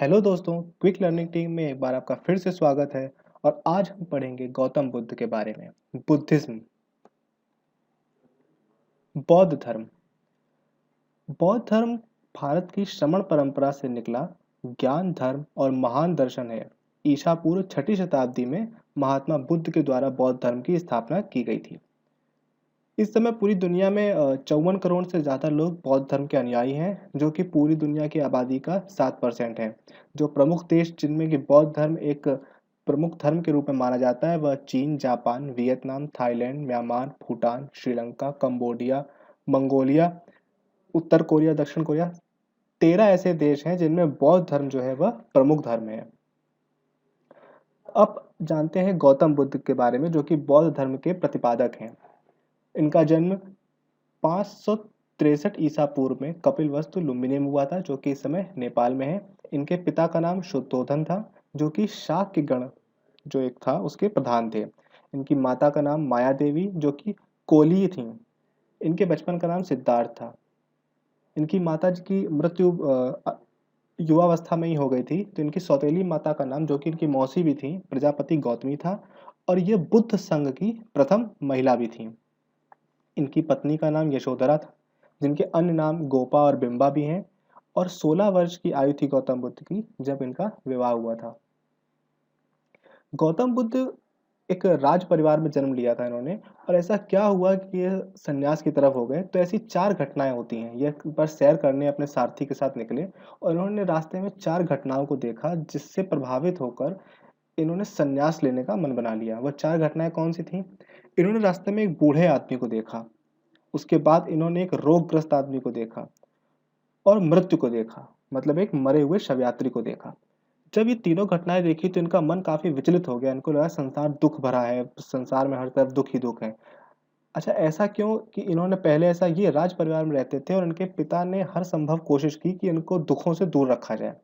Hello दोस्तों, quick learning team में एक बार आपका फिर से स्वागत है। और आज हम पढ़ेंगे गौतम बुद्ध के बारे में। बुद्धिज्म। बौद्ध धर्म। बौद्ध धर्म भारत की श्रमण परंपरा से निकला ज्ञान धर्म और महान दर्शन है। ईसा पूर्व छठी शताब्दी में महात्मा बुद्ध के द्वारा बौद्ध धर्म की स्थापना की गई थी। इस समय पूरी दुनिया में 54 करोड़ से ज़्यादा लोग बौद्ध धर्म के अनुयायी हैं, जो कि पूरी दुनिया की आबादी का 7% है। जो प्रमुख देश जिनमें कि बौद्ध धर्म एक प्रमुख धर्म के रूप में माना जाता है, वह चीन, Japan, Vietnam, Thailand, Myanmar, Bhutan, Sri Lanka, Cambodia, Mongolia, उत्तर कोरिया, दक्षिण कोरिया। 13 ऐसे देश हैं जिनमें बौद्ध धर्म जो है वह प्रमुख धर्म है। अब जानते हैं गौतम बुद्ध के बारे में, जो कि बौद्ध धर्म के प्रतिपादक हैं। इनका जन्म 563 ईसा पूर्व में कपिलवस्तु लुम्बिनी में हुआ था, जो कि इस समय नेपाल में है। इनके पिता का नाम शुद्धोधन था, जो कि शाक्य गण जो एक था उसके प्रधान थे। इनकी माता का नाम माया देवी, जो कि कोली थी। इनके बचपन का नाम सिद्धार्थ था। इनकी माता जी की मृत्यु युवावस्था में ही हो गई थी, तो इनकी सौतेली माता का नाम, जो कि इनकी मौसी भी थी, प्रजापति गौतमी था। और ये बुद्ध संघ की प्रथम महिला भी थी। इनकी पत्नी का नाम यशोधरा था, जिनके अन्य नाम गोपा और बिंबा भी हैं। और 16 वर्ष की आयु थी गौतम बुद्ध की जब इनका विवाह हुआ था। गौतम बुद्ध एक राज परिवार में जन्म लिया था इन्होंने। और ऐसा क्या हुआ कि ये सन्यास की तरफ हो गए, तो ऐसी 4 घटनाएं होती हैं। ये एक बार सैर करने अपने सारथी के साथ निकले और इन्होंने रास्ते में 4 घटनाओं को देखा, जिससे प्रभावित होकर इन्होंने सन्यास लेने का मन बना लिया। वह 4 घटनाएं कौन सी थी? इन्होंने रास्ते में एक बूढ़े आदमी को देखा, उसके बाद इन्होंने एक रोगग्रस्त आदमी को देखा और मृत्यु को देखा, मतलब एक मरे हुए शवयात्री को देखा। जब ये तीनों घटनाएं देखी तो इनका मन काफी विचलित हो गया। इनको लगा संसार दुख भरा है, संसार में हर तरफ दुख ही दुख है। अच्छा, ऐसा क्यों कि इन्होंने पहले ऐसा, ये राज परिवार में रहते थे और इनके पिता ने हर संभव कोशिश की कि इनको दुखों से दूर रखा जाए।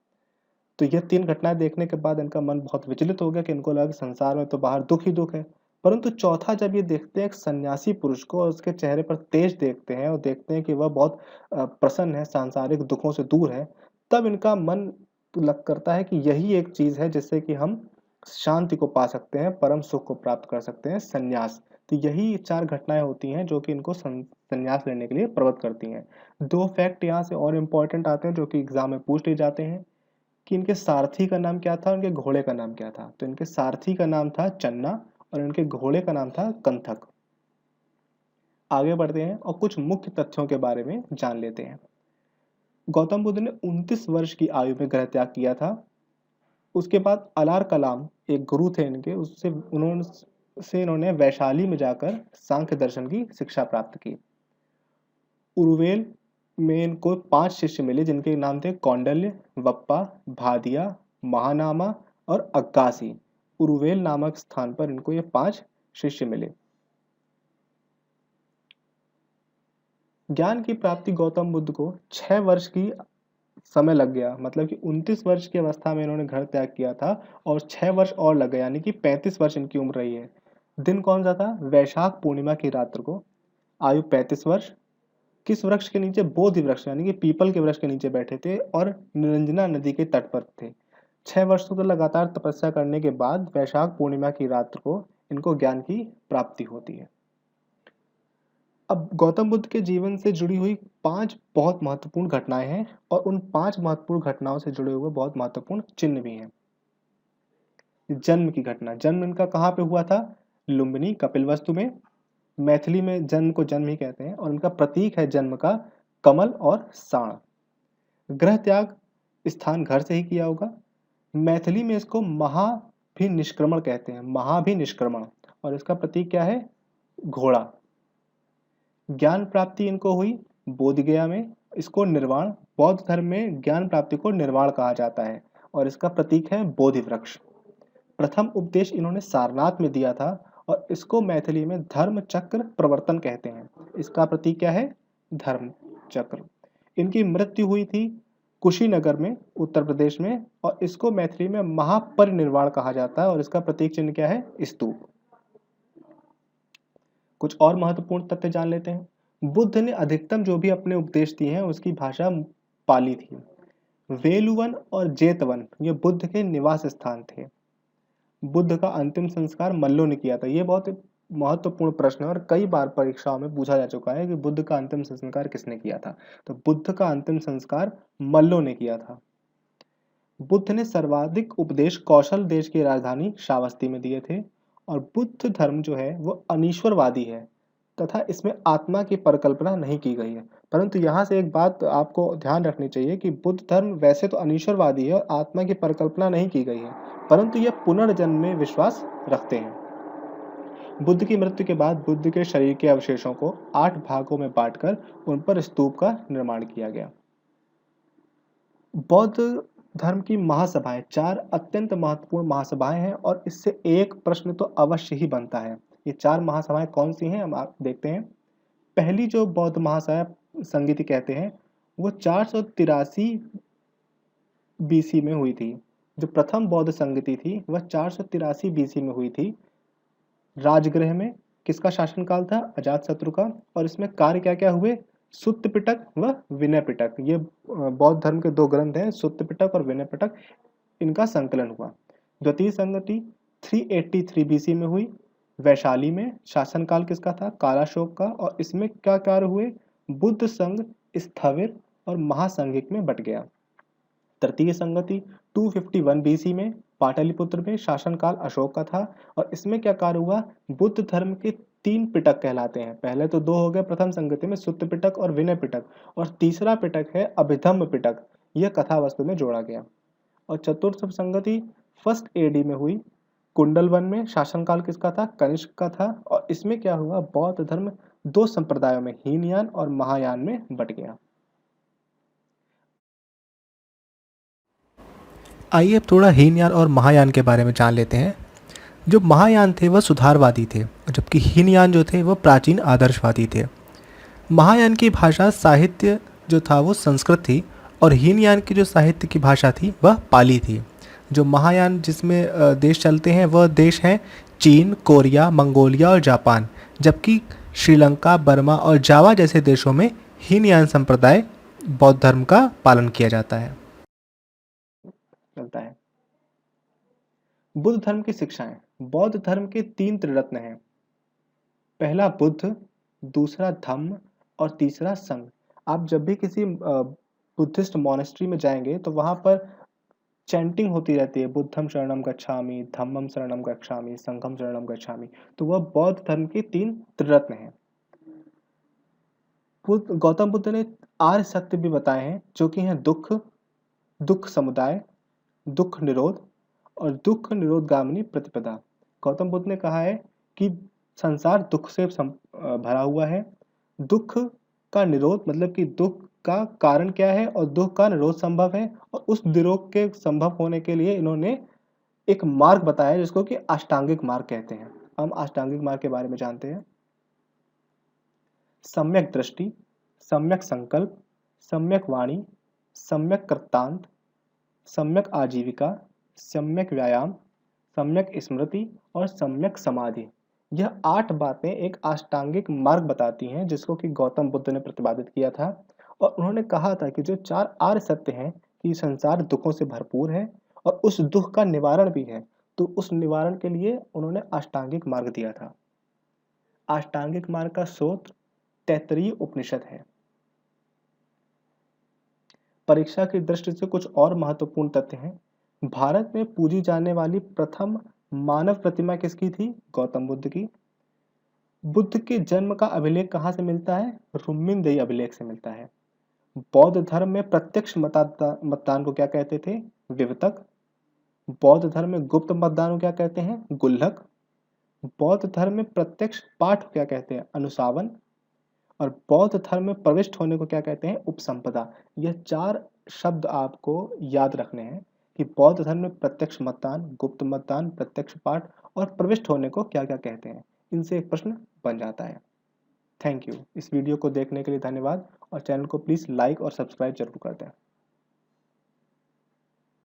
तो ये 3 घटनाएं देखने के बाद इनका मन बहुत विचलित हो गया कि इनको लगा कि संसार में तो बाहर दुख ही दुख है। परंतु चौथा, जब ये देखते हैं एक सन्यासी पुरुष को और उसके चेहरे पर तेज देखते हैं और देखते हैं कि वह बहुत प्रसन्न है, सांसारिक दुखों से दूर है, तब इनका मन लग करता है कि यही एक चीज है जिससे कि हम शांति को पा सकते हैं, परम सुख को प्राप्त कर सकते हैं, सन्यास। तो यही 4 घटनाएं होती हैं जो कि इनको सन्यास लेने के लिए प्रवृत्त करती हैं। 2 फैक्ट यहाँ से और इम्पोर्टेंट आते हैं, जो कि एग्जाम में पूछ लिए जाते हैं कि इनके सारथी का नाम क्या था, उनके घोड़े का नाम क्या था। तो इनके सारथी का नाम था चन्ना और इनके घोड़े का नाम था कंथक। आगे बढ़ते हैं और कुछ मुख्य तथ्यों के बारे में जान लेते हैं। गौतम बुद्ध ने 29 वर्ष की आयु में गृह त्याग किया था। उसके बाद अलार कलाम एक गुरु थे इनके, उससे इन्होंने वैशाली में जाकर सांख्य दर्शन की शिक्षा प्राप्त की। उरुवेल में इनको 5 शिष्य मिले, जिनके नाम थे कौंडल्य, वप्पा, भादिया, महानामा और अक्कासी। उरुवेल नामक स्थान पर इनको ये 5 शिष्य मिले। ज्ञान की प्राप्ति गौतम बुद्ध को 6 वर्ष की समय लग गया, मतलब कि 29 वर्ष की अवस्था में इन्होंने घर त्याग किया था और 6 वर्ष और लग गए, यानी कि 35 वर्ष इनकी उम्र रही है। दिन कौन सा था? वैशाख पूर्णिमा की रात्र को। आयु 35 वर्ष। किस वृक्ष के नीचे? बोधि वृक्ष, यानी कि पीपल के वृक्ष के नीचे बैठे थे और निरंजना नदी के तट पर थे। 6 वर्षों तक लगातार तपस्या करने के बाद वैशाख पूर्णिमा की रात्र को इनको ज्ञान की प्राप्ति होती है। अब गौतम बुद्ध के जीवन से जुड़ी हुई 5 बहुत महत्वपूर्ण घटनाएं हैं और उन 5 महत्वपूर्ण घटनाओं से जुड़े हुए बहुत महत्वपूर्ण चिन्ह भी हैं। जन्म की घटना। जन्म इनका कहाँ पे हुआ था? लुम्बिनी, कपिलवस्तु में। मैथिली में जन्म को जन्म ही कहते हैं और इनका प्रतीक है जन्म का कमल और साण। गृह त्याग स्थान घर से ही किया होगा। मैथिली में इसको महाभिनिष्क्रमण कहते हैं, महाभिनिष्क्रमण। और इसका प्रतीक क्या है? घोड़ा। ज्ञान प्राप्ति इनको हुई बोधगया में। इसको निर्वाण, बौद्ध धर्म में ज्ञान प्राप्ति को निर्वाण कहा जाता है और इसका प्रतीक है बोधि वृक्ष। प्रथम उपदेश इन्होंने सारनाथ में दिया था और इसको मैथिली में धर्म चक्र प्रवर्तन कहते हैं। इसका प्रतीक क्या है? धर्म चक्र। इनकी मृत्यु हुई थी कुशीनगर में, उत्तर प्रदेश में, और इसको मैथिली में महापरिनिर्वाण कहा जाता है और इसका प्रतीक चिन्ह क्या है? स्तूप। कुछ और महत्वपूर्ण तथ्य जान लेते हैं। बुद्ध ने अधिकतम जो भी अपने उपदेश दिए हैं उसकी भाषा पाली थी। वेलुवन और जेतवन ये बुद्ध के निवास स्थान थे। बुद्ध का अंतिम संस्कार मल्लों ने किया था। ये बहुत महत्वपूर्ण प्रश्न है और कई बार परीक्षाओं में पूछा जा चुका है कि बुद्ध का अंतिम संस्कार किसने किया था। तो बुद्ध का अंतिम संस्कार मल्लों ने किया था। बुद्ध ने सर्वाधिक उपदेश कौशल देश की राजधानी श्रावस्ती में दिए थे। और बुद्ध धर्म जो है वो अनीश्वरवादी है तथा इसमें आत्मा की परिकल्पना नहीं की गई है। परंतु यहाँ से एक बात आपको ध्यान रखनी चाहिए कि बुद्ध धर्म वैसे तो अनीश्वरवादी है और आत्मा की परिकल्पना नहीं की गई है, परंतु यह पुनर्जन्म में विश्वास रखते हैं। बुद्ध की मृत्यु के बाद बुद्ध के शरीर के अवशेषों को 8 भागों में बांटकर उन पर स्तूप का निर्माण किया गया। बौद्ध धर्म की महासभाएं 4 अत्यंत महत्वपूर्ण महासभाएं हैं और इससे एक प्रश्न तो अवश्य ही बनता है। ये 4 महासभाएं कौन सी हैं हम आप देखते हैं। पहली जो बौद्ध महासभा संगीति कहते हैं वो 483 बीसी में हुई थी। जो प्रथम बौद्ध संगति थी वह 483 बीसी में हुई थी। राजगृह में किसका शासनकाल था? अजातशत्रु का। और इसमें कार्य क्या क्या हुए? सुत्त पिटक व विनय पिटक। ये बौद्ध धर्म के 2 ग्रंथ हैं, सुत्त पिटक और विनय पिटक, इनका संकलन हुआ। द्वितीय संगति 383 बीसी में हुई। वैशाली में शासनकाल किसका था? कालाशोक का। और इसमें क्या कार्य हुए? बुद्ध संघ स्थविर और महासंघिक में बट गया। तृतीय संगति 251 बीसी में पाटलिपुत्र में शासनकाल अशोक का था। और इसमें क्या कार्य हुआ? बुद्ध धर्म के 3 पिटक कहलाते हैं। पहले तो 2 हो गए प्रथम संगति में, सुत्त पिटक और विनय पिटक, और तीसरा पिटक है अभिधम्म पिटक, यह कथा वस्तु में जोड़ा गया। और चतुर्थ संगति 1 एडी में हुई। कुंडलवन में शासनकाल किसका था? कनिष्क का था। और इसमें क्या हुआ? बौद्ध धर्म 2 संप्रदायों में, हीनयान और महायान में बट गया। आइए अब थोड़ा हीनयान और महायान के बारे में जान लेते हैं। जो महायान थे वह सुधारवादी थे, जबकि हीनयान जो थे वह प्राचीन आदर्शवादी थे। महायान की भाषा साहित्य जो था वो संस्कृत थी और हीनयान की जो साहित्य की भाषा थी वह पाली थी। जो महायान जिसमें देश चलते हैं वह देश हैं चीन, कोरिया, मंगोलिया और जापान, जबकि श्रीलंका, बर्मा और जावा जैसे देशों में हीनयान संप्रदाय बौद्ध धर्म का पालन किया जाता है। चलता है। बुद्ध धर्म की शिक्षाएं। बौद्ध धर्म के 3 त्रिरत्न हैं। पहला बुद्ध, दूसरा धम्म और तीसरा संघ। आप जब भी किसी बुद्धिस्ट मॉनेस्ट्री में जाएंगे तो वहां पर चैंटिंग होती रहती है, बुद्धम शरणम गच्छामि, धम्मम शरणम गच्छामि, संघम शरणम गच्छामि। तो वह बौद्ध धर्म के 3 त्रिरत्न हैं। गौतम बुद्ध ने 8 सत्य भी बताए हैं, जो कि हैं दुख, दुख समुदाय, दुख निरोध और दुख निरोधगामिनी प्रतिपदा। गौतम बुद्ध ने कहा है कि संसार दुख से भरा हुआ है। दुख का निरोध मतलब कि दुख का कारण क्या है और दुख का निरोध संभव है, और उस निरोध के संभव होने के लिए इन्होंने एक मार्ग बताया जिसको कि अष्टांगिक मार्ग कहते हैं। हम अष्टांगिक मार्ग के बारे में जानते हैं। सम्यक दृष्टि, सम्यक संकल्प, सम्यक वाणी, सम्यक कृतांत, सम्यक आजीविका, सम्यक व्यायाम, सम्यक स्मृति और सम्यक समाधि। यह 8 बातें एक अष्टांगिक मार्ग बताती हैं जिसको कि गौतम बुद्ध ने प्रतिपादित किया था। और उन्होंने कहा था कि जो 4 आर्य सत्य हैं कि संसार दुखों से भरपूर है और उस दुख का निवारण भी है, तो उस निवारण के लिए उन्होंने अष्टांगिक मार्ग दिया था। अष्टांगिक मार्ग का स्रोत तैत्तरीय उपनिषद है। परीक्षा की दृष्टि से कुछ और महत्वपूर्ण तथ्य हैं। भारत में पूजी जाने वाली प्रथम मानव प्रतिमा किसकी थी? गौतम बुद्ध की। बुद्ध के जन्म का अभिलेख कहाँ से मिलता है? रुम्मिनदेई अभिलेख से मिलता है। बौद्ध धर्म में प्रत्यक्ष मतदान को क्या कहते थे? विवतक। बौद्ध धर्म में गुप्त मतदान को क्या कहते हैं? गुल्लक। बौद्ध धर्म में प्रत्यक्ष पाठ को क्या कहते हैं? अनुसावन। और बौद्ध धर्म में प्रविष्ट होने को क्या कहते हैं? उपसंपदा। यह 4 शब्द आपको याद रखने हैं कि बौद्ध धर्म में प्रत्यक्ष मतदान, गुप्त मतदान, प्रत्यक्ष पाठ और प्रविष्ट होने को क्या क्या कहते हैं। इनसे एक प्रश्न बन जाता है। Thank you. इस वीडियो को देखने के लिए धन्यवाद और चैनल को प्लीज़ लाइक और सब्सक्राइब जरूर कर दें।